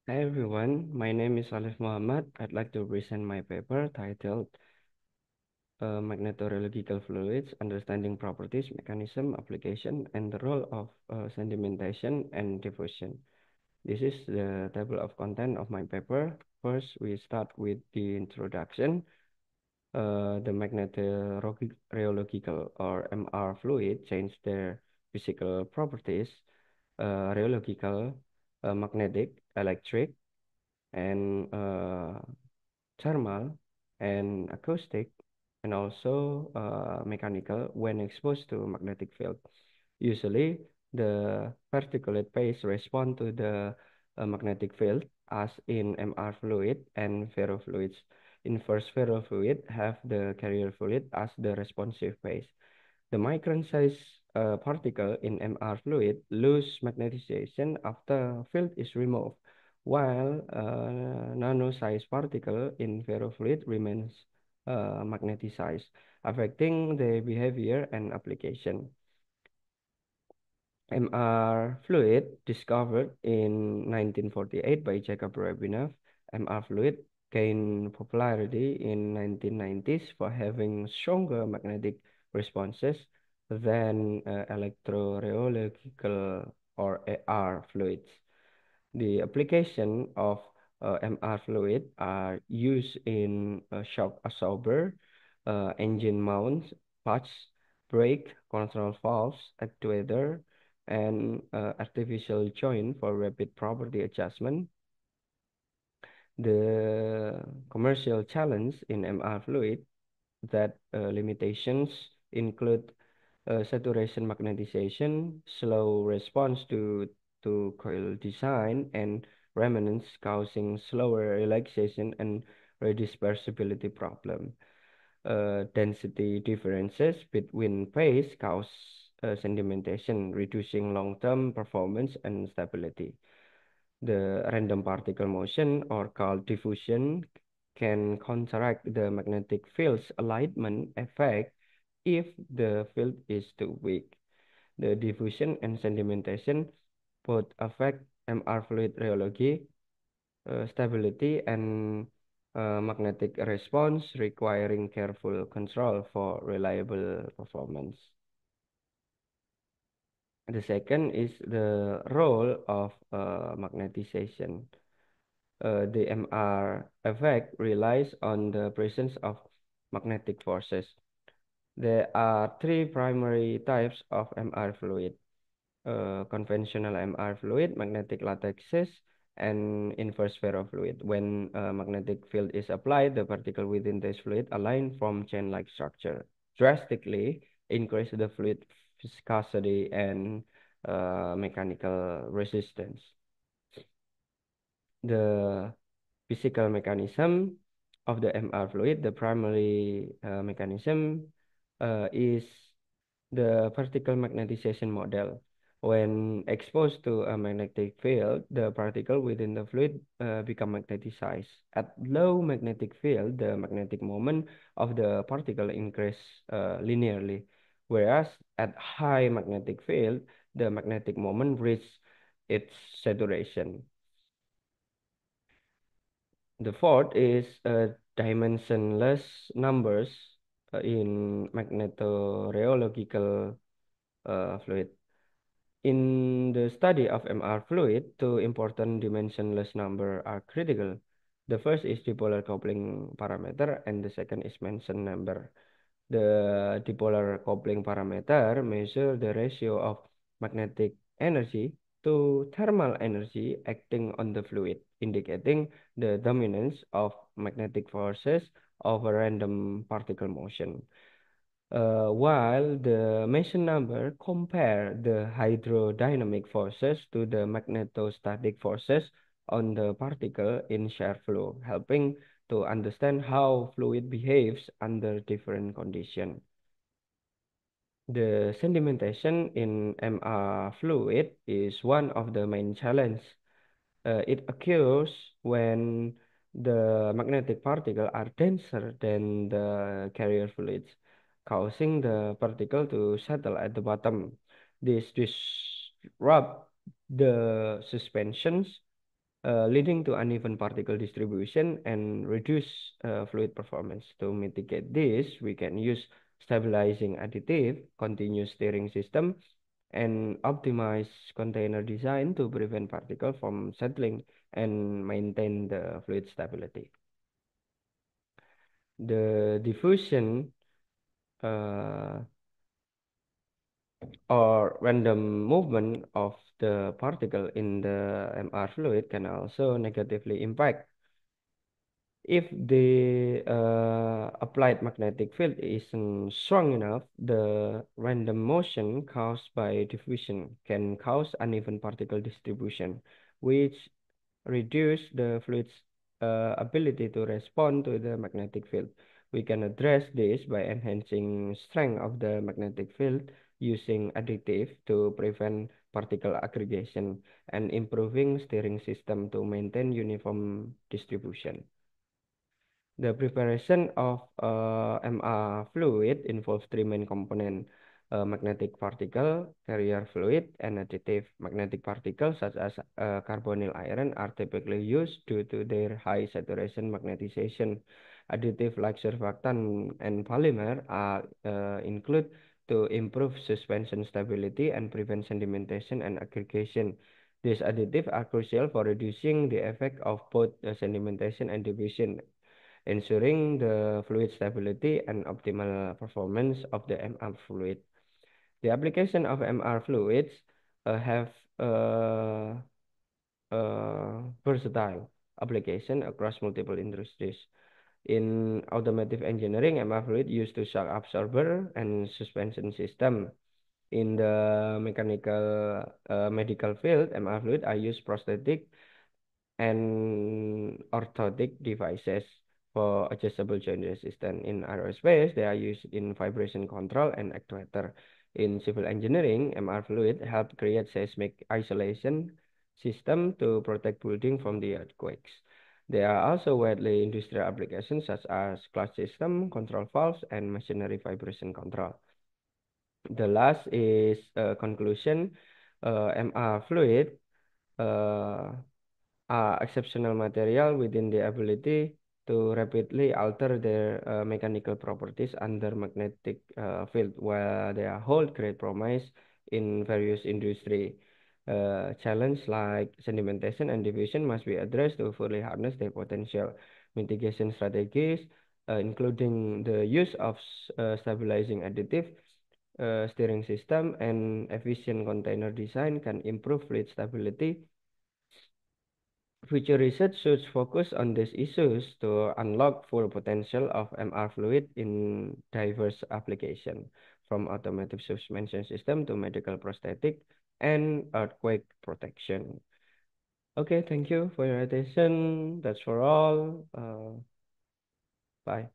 Hi everyone, my name is Alif Muhammad. I'd like to present my paper titled Magnetorheological Fluids, Understanding Properties, Mechanism, Application, and the Role of Sedimentation and Diffusion. This is the table of content of my paper. First, we start with the introduction. The magnetorheological or MR fluid change their physical properties, rheological, magnetic, electric, and thermal and acoustic, and also mechanical when exposed to magnetic field. Usually, the particulate phase respond to the magnetic field, as in MR fluid and ferrofluids. Inverse ferrofluid have the carrier fluid as the responsive phase. The micron-size particle in MR fluid lose magnetization after field is removed, while nano-sized particle in ferrofluid remains magnetized, affecting the behavior and application. MR fluid discovered in 1948 by Jacob Rabinov. MR fluid gained popularity in 1990s for having stronger magnetic responses than electrorheological or AR fluids. The application of MR fluid are used in shock absorber, engine mounts, parts, brake, control valves, actuator, and artificial joint for rapid property adjustment. The commercial challenge in MR fluid that limitations include saturation magnetization, slow response to coil design, and remanence causing slower relaxation and redispersibility problem. Density differences between phase cause sedimentation, reducing long-term performance and stability. The random particle motion, or called diffusion, can counteract the magnetic field's alignment effect if the field is too weak. The diffusion and sedimentation both affect MR fluid rheology, stability, and magnetic response, requiring careful control for reliable performance. The second is the role of magnetization. The MR effect relies on the presence of magnetic forces. There are three primary types of MR fluid: conventional MR fluid, magnetic lattices, and inverse ferrofluid. When a magnetic field is applied, the particle within this fluid align from chain-like structure, drastically increase the fluid viscosity and mechanical resistance. The physical mechanism of the MR fluid, the primary mechanism is the particle magnetization model. When exposed to a magnetic field, the particle within the fluid become magnetized. At low magnetic field, the magnetic moment of the particle increase linearly, whereas at high magnetic field, the magnetic moment reach its saturation. The fourth is dimensionless numbers in magnetorheological fluid. In the study of MR fluid, two important dimensionless numbers are critical. The first is dipolar coupling parameter, and the second is Manson number. The dipolar coupling parameter measures the ratio of magnetic energy to thermal energy acting on the fluid, indicating the dominance of magnetic forces over random particle motion. While the Mason number compare the hydrodynamic forces to the magnetostatic forces on the particle in shear flow, helping to understand how fluid behaves under different conditions. The sedimentation in MR fluid is one of the main challenges. It occurs when the magnetic particles are denser than the carrier fluids, causing the particle to settle at the bottom. This disrupt the suspensions, leading to uneven particle distribution and reduce fluid performance. To mitigate this, we can use stabilizing additive, continuous steering system, and optimize container design to prevent particle from settling and maintain the fluid stability. The diffusion uh, or random movement of the particle in the MR fluid can also negatively impact. If the applied magnetic field isn't strong enough, the random motion caused by diffusion can cause uneven particle distribution, which reduce the fluid's ability to respond to the magnetic field. We can address this by enhancing strength of the magnetic field using additive to prevent particle aggregation and improving steering system to maintain uniform distribution. The preparation of MR fluid involves three main components: magnetic particle, carrier fluid, and additive. Magnetic particles, such as carbonyl iron, are typically used due to their high saturation magnetization. Additive like surfactant and polymer are included to improve suspension stability and prevent sedimentation and aggregation. These additives are crucial for reducing the effect of both sedimentation and diffusion, ensuring the fluid stability and optimal performance of the MR fluid. The application of MR fluids have uh, versatile application across multiple industries. In automotive engineering, MR fluid used to shock absorber and suspension system. In the mechanical medical field, MR fluid are used prosthetic and orthotic devices for adjustable joint resistance. In aerospace, they are used in vibration control and actuator. In civil engineering, MR fluid help create seismic isolation system to protect building from the earthquakes. There are also widely industrial applications such as clutch system, control valves, and machinery vibration control. The last is conclusion. MR fluid uh, exceptional material within the ability to rapidly alter their mechanical properties under magnetic field, while they hold great promise in various industry. Challenge like sedimentation and diffusion must be addressed to fully harness their potential. Mitigation strategies, including the use of stabilizing additive, steering system, and efficient container design, can improve fluid stability. Future research should focus on these issues to unlock full potential of MR fluid in diverse applications, from automotive suspension system to medical prosthetic and earthquake protection. Okay, thank you for your attention. That's for all. Bye.